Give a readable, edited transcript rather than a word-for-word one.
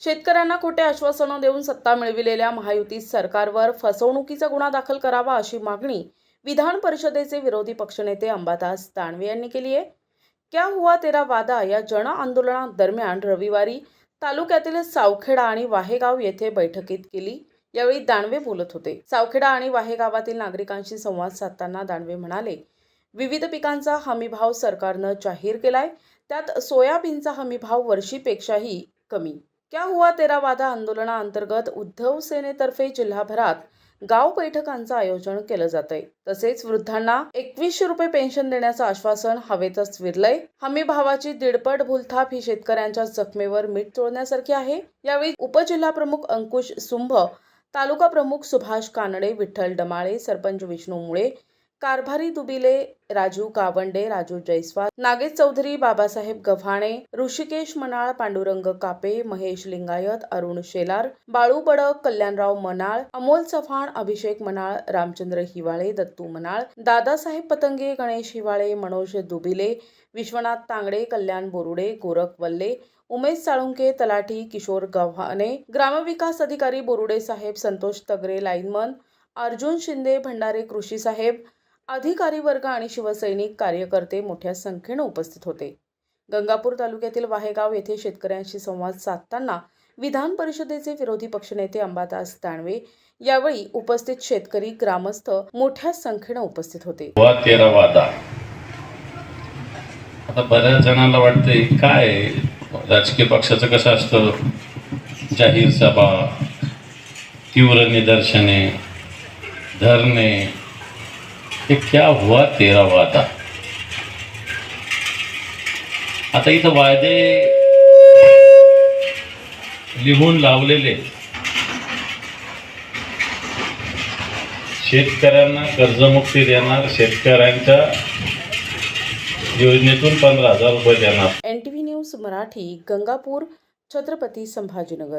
शेतकऱ्यांना खोटे आश्वासनं देऊन सत्ता मिळविलेल्या महायुती सरकारवर फसवणुकीचा गुन्हा दाखल करावा अशी मागणी विधान परिषदेचे विरोधी पक्षनेते अंबादास दानवे यांनी केली आहे। क्या हुआ तेरा वादा या जन आंदोलनादरम्यान रविवारी तालुक्यातील सावखेडा आणि वाहेगाव येथे बैठकीत केली। यावेळी दानवे बोलत होते। सावखेडा आणि वाहेगावातील नागरिकांशी संवाद साधताना दानवे म्हणाले, विविध पिकांचा हमीभाव सरकारनं जाहीर केलाय, त्यात सोयाबीनचा हमीभाव वर्षीपेक्षाही कमी। क्या हुआ तेरा वादा आंदोलनाअंतर्गत उद्धव सेनेतर्फे जिल्हाभरात गाव बैठकांचं आयोजन केलं जातंय। तसेच वृद्धांना 2100 रुपये पेन्शन देण्याचं आश्वासन हवेतच विरलंय। हमी भावाची दीडपट भूलथाप ही शेतकऱ्यांच्या जखमेवर मीठ चोळण्यासारखी आहे। यावेळी उपजिल्हाप्रमुख अंकुश सुंभ, तालुका प्रमुख सुभाष कानडे, विठ्ठल डमाळे, सरपंच विष्णू मुळे, कारभारी दुबिले, राजू कावंडे, राजू जयस्वाल, नागेश चौधरी, बाबासाहेब गव्हाणे, ऋषिकेश मनाळ, पांडुरंग कापे, महेश लिंगायत, अरुण शेलार, बाळू बडक, कल्याणराव मनाळ, अमोल चव्हाण, अभिषेक मनाळ, रामचंद्र हिवाळे, दत्तू मनाळ, दादासाहेब पतंगे, गणेश हिवाळे, मनोज दुबिले, विश्वनाथ तांगडे, कल्याण बोरुडे, गोरख वल्ले, उमेश साळुंके, तलाठी किशोर गव्हाणे, ग्रामविकास अधिकारी बोरुडे साहेब, संतोष तगरे लाईनमन, अर्जुन शिंदे, भंडारे कृषी साहेब, अधिकारी वर्ग आणि शिवसैनिक कार्यकर्ते मोठ्या संख्येने उपस्थित होते। गंगापूर तालुक्यातील वाहेगाव येथे शेतकऱ्यांशी संवाद साधताना विधान परिषदेचे विरोधी पक्षनेते अंबादास दानवे, यावेळी उपस्थित शेतकरी, ग्रामस्थ मोठ्या संख्येने उपस्थित होते। तेरा वादा आता बऱ्याच जणांना वाटतंय काय राजकीय पक्षाचं कसं असतं, जाहीर सभा, तीव्र निदर्शने, धरणे, हे क्या हुआ तेरा वादा। आता इथं वायदे लिहून लावलेले, शेतकऱ्यांना कर्जमुक्ती देणार, शेतकऱ्यांच्या योजनेतून 15,000 रुपये देणार। NTV news Marathi, Gangapur, Chhatrapati Sambhajinagar.